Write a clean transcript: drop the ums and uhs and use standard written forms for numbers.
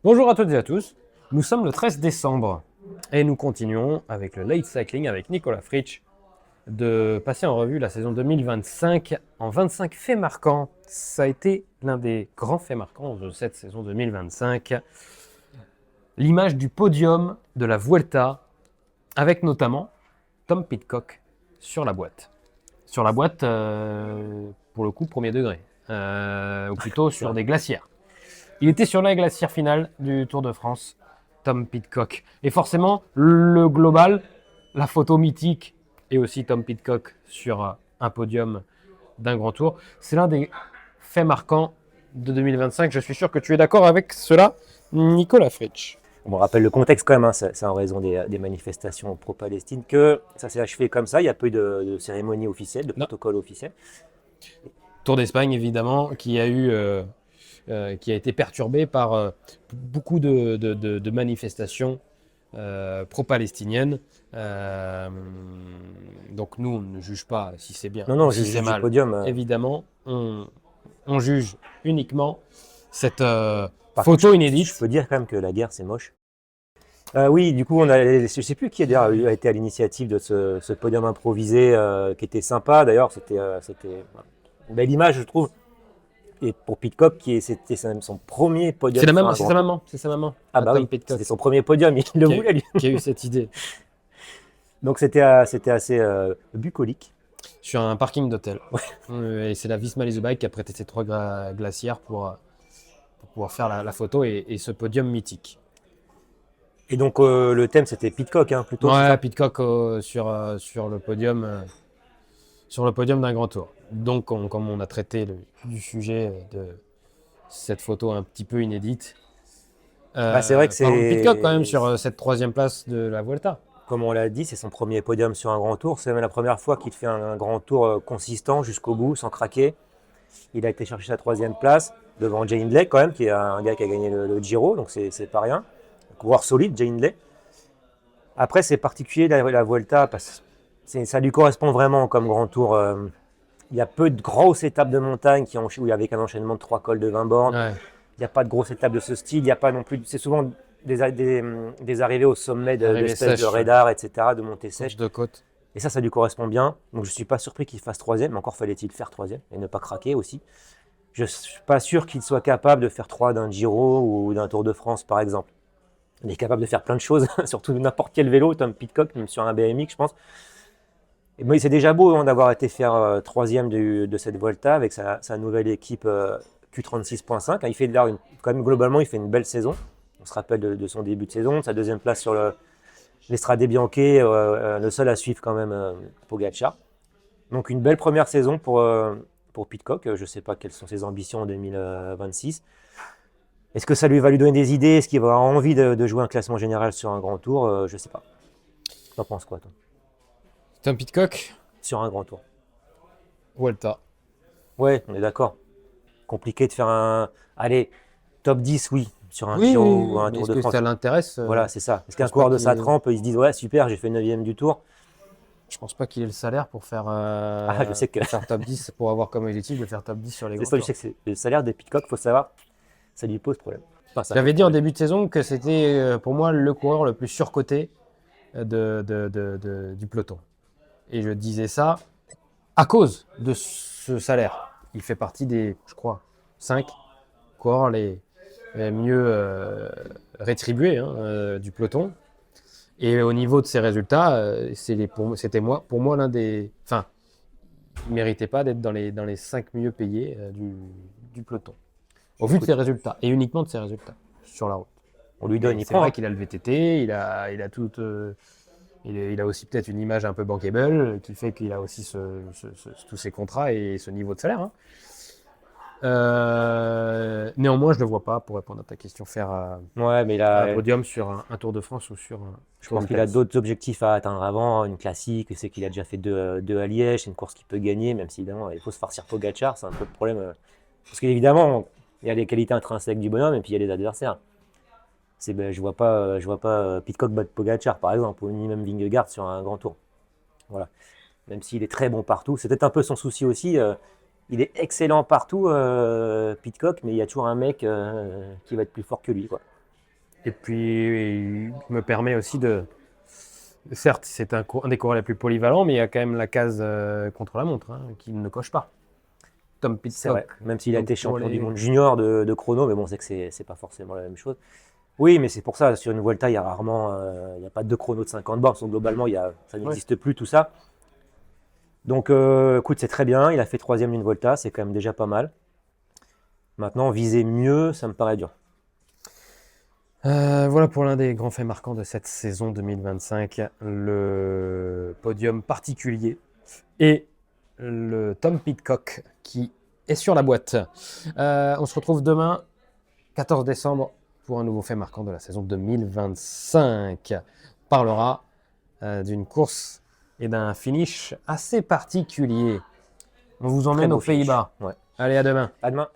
Bonjour à toutes et à tous, nous sommes le 13 décembre et nous continuons avec le Late Cycling avec Nicolas Fritsch de passer en revue la saison 2025 en 25 faits marquants. Ça a été l'un des grands faits marquants de cette saison 2025. L'image du podium de la Vuelta avec notamment Tom Pidcock sur la boîte. Sur la boîte, pour le coup, premier degré, ou plutôt sur des glacières. Il était sur la glacière finale du Tour de France, Tom Pidcock. Et forcément, le global, la photo mythique et aussi Tom Pidcock sur un podium d'un grand tour, c'est l'un des faits marquants de 2025. Je suis sûr que tu es d'accord avec cela, Nicolas Fritsch. On rappelle le contexte quand même, hein, c'est en raison des manifestations pro-Palestine que ça s'est achevé comme ça, il n'y a pas eu de cérémonie officielle, de protocole officiel. Tour d'Espagne, évidemment, qui a été perturbé par beaucoup de manifestations pro-palestiniennes. Donc nous, on ne juge pas si c'est bien Non, ou si je c'est juge mal. du podium. Évidemment, on juge uniquement cette Par photo contre, inédite. Je peux dire quand même que la guerre, c'est moche. Oui, du coup, je ne sais plus qui a été à l'initiative de ce podium improvisé qui était sympa. D'ailleurs, c'était une belle image, je trouve. Et pour Pidcock, c'était son premier podium. C'est sa maman. Ah bah Tom oui, Pidcock, c'était son premier podium, il le voulait lui. qui a eu cette idée Donc c'était assez bucolique. sur un parking d'hôtel. Et c'est la Visma Leisure Bike qui a prêté ses 3 glacières pour pouvoir faire la photo et ce podium mythique. Et donc le thème c'était Pidcock plutôt. Ouais, Pidcock sur le podium. Sur le podium d'un grand tour. Donc, comme on a traité du sujet de cette photo un petit peu inédite, C'est vrai que parlons de c'est Pidcock quand même sur cette 3e place de la Vuelta. comme on l'a dit, c'est son premier podium sur un grand tour. C'est même la première fois qu'il fait un grand tour consistant jusqu'au bout, sans craquer. Il a été chercher sa 3e place devant Jay Hindley quand même, qui est un gars qui a gagné le Giro, donc c'est pas rien. Un coureur solide, Jay Hindley. Après, c'est particulier la Vuelta parce que ça lui correspond vraiment comme grand tour. Il y a peu de grosses étapes de montagne où il y avait un enchaînement de 3 cols de 20 bornes. Ouais. Il n'y a pas de grosses étapes de ce style. Il n'y a pas non plus. C'est souvent des arrivées au sommet d'espèces de radars, etc., de montées sèches. De côte. Et ça lui correspond bien. Donc je ne suis pas surpris qu'il fasse 3e, mais encore fallait-il faire 3e et ne pas craquer aussi. Je ne suis pas sûr qu'il soit capable de faire 3 d'un Giro ou d'un Tour de France, par exemple. Il est capable de faire plein de choses, surtout n'importe quel vélo, Tom Pidcock, même sur un BMX, je pense. Et moi, c'est déjà beau d'avoir été faire 3e de cette Vuelta avec sa nouvelle équipe Q36.5. Il fait quand même globalement, il fait une belle saison. On se rappelle de son début de saison, de sa 2e place sur l'Estrade Bianche, le seul à suivre quand même Pogacar. Donc une belle première saison pour Pidcock. Je ne sais pas quelles sont ses ambitions en 2026. Est-ce que ça va lui donner des idées? Est-ce qu'il va avoir envie de jouer un classement général sur un grand tour? Je ne sais pas. T'en penses quoi, toi? Tom Pidcock, Sur un grand tour. Vuelta. Ouais, on est d'accord. Compliqué de faire allez, top 10, oui, sur un Oui, Giro ou un mais Tour est-ce de que France. ça l'intéresse Voilà, c'est ça. Est-ce qu'un pense coureur pas de sa qu'il- trempe, il se dit, ouais, super, j'ai fait 9e du Tour. Je pense pas qu'il ait le salaire pour faire, Je sais que pour faire top 10, pour avoir comme objectif de faire top 10 sur les c'est grands ça, je tours. sais que c'est le salaire de Pidcock, faut savoir, ça lui pose problème. Enfin, ça J'avais pose dit en problème. début de saison que c'était pour moi le coureur le plus surcoté du peloton. Et je disais ça à cause de ce salaire. Il fait partie des, je crois, 5 coureurs les mieux rétribués du peloton. Et au niveau de ses résultats, c'était pour moi l'un des... Enfin, il ne méritait pas d'être dans les 5 mieux payés du peloton. Au vu de ses résultats, et uniquement de ses résultats sur la route. On lui donne, il C'est prend. vrai qu'il a le VTT, il a tout, il a aussi peut-être une image un peu bankable qui fait qu'il a aussi tous ses contrats et ce niveau de salaire. Néanmoins, je ne le vois pas, pour répondre à ta question, faire Ouais, mais un podium sur un Tour de France ou sur un je Tour pense de qu'il a Place. d'autres objectifs à atteindre avant, une classique, c'est qu'il a déjà fait deux à Liège, c'est une course qu'il peut gagner, même si évidemment il faut se farcir Pogacar, c'est un peu le problème. Parce qu'évidemment, il y a les qualités intrinsèques du bonhomme et puis il y a les adversaires. Je vois pas Pidcock battre Pogacar par exemple, ou ni même Vingegaard sur un grand tour. Voilà. Même s'il est très bon partout, c'est peut-être un peu son souci aussi. Il est excellent partout, Pidcock, mais il y a toujours un mec qui va être plus fort que lui, quoi. Et puis, il me permet aussi de... Certes, c'est un des coureurs les plus polyvalents, mais il y a quand même la case contre la montre qu'il ne coche pas. Tom C'est vrai, Pidcock. même s'il a Donc, été pour champion du les... monde junior de chrono, mais bon, c'est que c'est pas forcément la même chose. Oui, mais c'est pour ça, sur une Vuelta, il y a rarement, il n'y a pas de chrono de 50 bornes, donc globalement, ça Ouais. n'existe plus tout ça. Donc, écoute, c'est très bien, il a fait troisième d'une Vuelta, c'est quand même déjà pas mal. Maintenant, viser mieux, ça me paraît dur. Voilà pour l'un des grands faits marquants de cette saison 2025, le podium particulier et le Tom Pidcock qui est sur la boîte. On se retrouve demain, 14 décembre, pour un nouveau fait marquant de la saison 2025. On parlera d'une course et d'un finish assez particulier. On vous Très emmène beau aux finish. Pays-Bas. Ouais. Allez, à demain. À demain.